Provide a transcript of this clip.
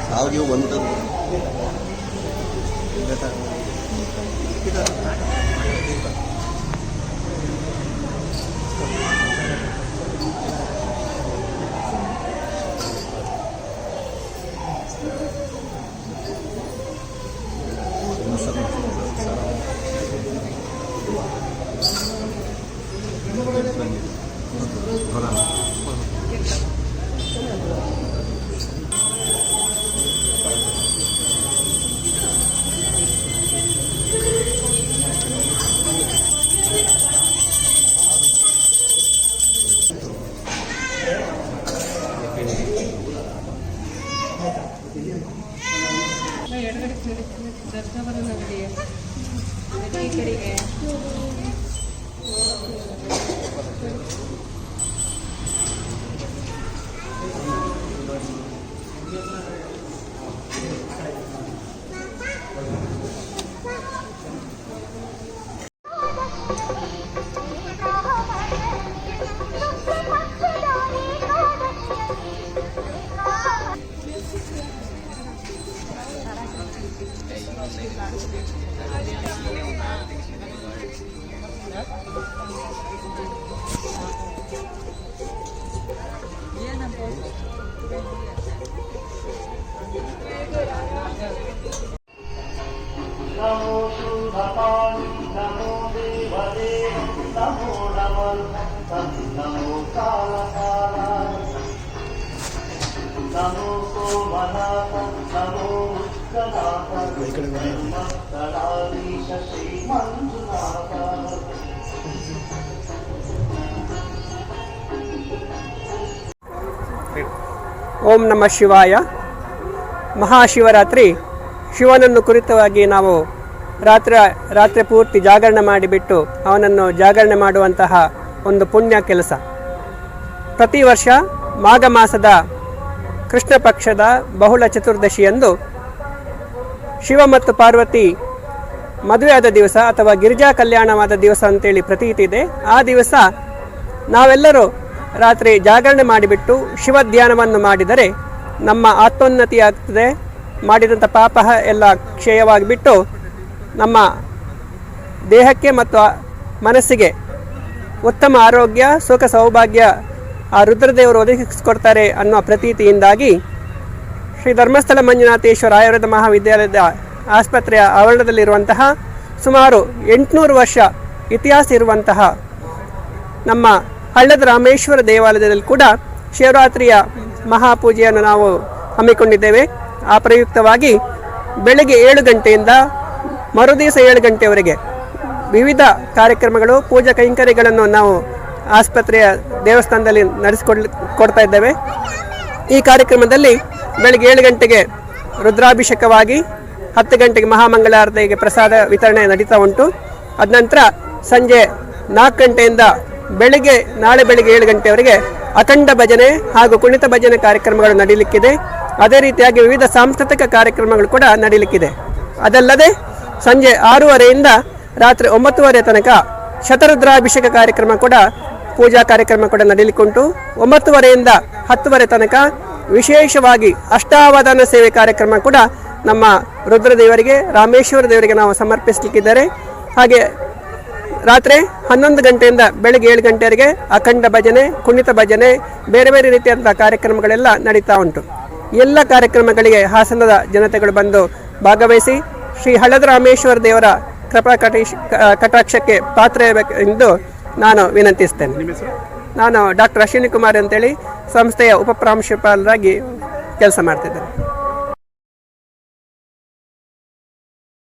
ಸಾವಿಗೆ ಒಂದು ಓಂ ನಮಃ ಶಿವಾಯ. ಮಹಾಶಿವರಾತ್ರಿ ಶಿವನನ್ನು ಕುರಿತವಾಗಿ ನಾವು ರಾತ್ರಿ ಪೂರ್ತಿ ಜಾಗರಣೆ ಮಾಡಿಬಿಟ್ಟು ಅವನನ್ನು ಜಾಗರಣೆ ಮಾಡುವಂತಹ ಒಂದು ಪುಣ್ಯ ಕೆಲಸ. ಪ್ರತಿ ವರ್ಷ ಮಾಘ ಮಾಸದ ಕೃಷ್ಣ ಪಕ್ಷದ ಬಹುಳ ಚತುರ್ದಶಿಯಂದು ಶಿವ ಮತ್ತು ಪಾರ್ವತಿ ಮದುವೆಯಾದ ದಿವಸ ಅಥವಾ ಗಿರಿಜಾ ಕಲ್ಯಾಣವಾದ ದಿವಸ ಅಂತೇಳಿ ಪ್ರತೀತಿ ಇದೆ. ಆ ದಿವಸ ನಾವೆಲ್ಲರೂ ರಾತ್ರಿ ಜಾಗರಣೆ ಮಾಡಿಬಿಟ್ಟು ಶಿವ ಧ್ಯಾನವನ್ನು ಮಾಡಿದರೆ ನಮ್ಮ ಆತ್ಮೋನ್ನತಿಯಾಗ್ತದೆ. ಮಾಡಿದಂಥ ಪಾಪ ಎಲ್ಲ ಕ್ಷಯವಾಗಿಬಿಟ್ಟು ನಮ್ಮ ದೇಹಕ್ಕೆ ಮತ್ತು ಮನಸ್ಸಿಗೆ ಉತ್ತಮ ಆರೋಗ್ಯ, ಸುಖ, ಸೌಭಾಗ್ಯ ಆ ರುದ್ರದೇವರು ಒದಗಿಸಿಕೊಡ್ತಾರೆ ಅನ್ನೋ ಪ್ರತೀತಿಯಿಂದಾಗಿ ಶ್ರೀ ಧರ್ಮಸ್ಥಳ ಮಂಜುನಾಥೇಶ್ವರ ಆಯುರ್ವೇದ ಮಹಾವಿದ್ಯಾಲಯದ ಆಸ್ಪತ್ರೆಯ ಆವರಣದಲ್ಲಿರುವಂತಹ ಸುಮಾರು 800 ವರ್ಷ ಇತಿಹಾಸ ಇರುವಂತಹ ನಮ್ಮ ಹಳ್ಳದ ರಾಮೇಶ್ವರ ದೇವಾಲಯದಲ್ಲಿ ಕೂಡ ಶಿವರಾತ್ರಿಯ ಮಹಾಪೂಜೆಯನ್ನು ನಾವು ಹಮ್ಮಿಕೊಂಡಿದ್ದೇವೆ. ಆ ಪ್ರಯುಕ್ತವಾಗಿ ಬೆಳಗ್ಗೆ 7 ಗಂಟೆಯಿಂದ ಮರುದಿವಸ 7 ಗಂಟೆಯವರೆಗೆ ವಿವಿಧ ಕಾರ್ಯಕ್ರಮಗಳು, ಪೂಜಾ ಕೈಂಕರ್ಯಗಳನ್ನು ನಾವು ಆಸ್ಪತ್ರೆಯ ದೇವಸ್ಥಾನದಲ್ಲಿ ಕೊಡ್ತಾ ಇದ್ದೇವೆ. ಈ ಕಾರ್ಯಕ್ರಮದಲ್ಲಿ ಬೆಳಗ್ಗೆ 7 ಗಂಟೆಗೆ ರುದ್ರಾಭಿಷೇಕವಾಗಿ 10 ಗಂಟೆಗೆ ಮಹಾಮಂಗಳಾರತಿಗೆ ಪ್ರಸಾದ ವಿತರಣೆ ನಡೀತಾ ಉಂಟು. ಅದ ನಂತರ ಸಂಜೆ 4 ಗಂಟೆಯಿಂದ ನಾಳೆ ಬೆಳಗ್ಗೆ 7 ಗಂಟೆವರೆಗೆ ಅಖಂಡ ಭಜನೆ ಹಾಗೂ ಕುಣಿತ ಭಜನೆ ಕಾರ್ಯಕ್ರಮಗಳು ನಡೀಲಿಕ್ಕಿದೆ. ಅದೇ ರೀತಿಯಾಗಿ ವಿವಿಧ ಸಾಂಸ್ಕೃತಿಕ ಕಾರ್ಯಕ್ರಮಗಳು ಕೂಡ ನಡೀಲಿಕ್ಕಿದೆ. ಅದಲ್ಲದೆ ಸಂಜೆ 6:30ಯಿಂದ ರಾತ್ರಿ 9:30 ತನಕ ಶತರುದ್ರಾಭಿಷೇಕ ಕಾರ್ಯಕ್ರಮ ಕೂಡ, ಪೂಜಾ ಕಾರ್ಯಕ್ರಮ ಕೂಡ ನಡೀಲಿಕ್ಕುಂಟು. 9:30ಯಿಂದ 10:30 ತನಕ ವಿಶೇಷವಾಗಿ ಅಷ್ಟಾವಧಾನ ಸೇವೆ ಕಾರ್ಯಕ್ರಮ ಕೂಡ ನಮ್ಮ ರುದ್ರದೇವರಿಗೆ, ರಾಮೇಶ್ವರ ದೇವರಿಗೆ ನಾವು ಸಮರ್ಪಿಸಲಿಕ್ಕಿದ್ದಾರೆ. ಹಾಗೆ ರಾತ್ರಿ 11 ಗಂಟೆಯಿಂದ ಬೆಳಗ್ಗೆ 7 ಗಂಟೆವರೆಗೆ ಅಖಂಡ ಭಜನೆ, ಕುಣಿತ ಭಜನೆ, ಬೇರೆ ಬೇರೆ ರೀತಿಯಾದಂಥ ಕಾರ್ಯಕ್ರಮಗಳೆಲ್ಲ ನಡೀತಾ ಉಂಟು. ಎಲ್ಲ ಕಾರ್ಯಕ್ರಮಗಳಿಗೆ ಹಾಸನದ ಜನತೆಗಳು ಬಂದು ಭಾಗವಹಿಸಿ ಶ್ರೀ ಹಳ್ಳದ ರಾಮೇಶ್ವರ ದೇವರ ಕೃಪಾ ಕಟಾಕ್ಷಕ್ಕೆ ಪಾತ್ರರಾಗಬೇಕೆಂದು ನಾನು ವಿನಂತಿಸ್ತೇನೆ. ನಾನು ಡಾಕ್ಟರ್ ಅಶ್ವಿನಿ ಕುಮಾರ್ ಅಂತೇಳಿ ಸಂಸ್ಥೆಯ ಉಪಪ್ರಾಂಶುಪಾಲರಾಗಿ ಕೆಲಸ ಮಾಡ್ತಿದ್ದೇನೆ.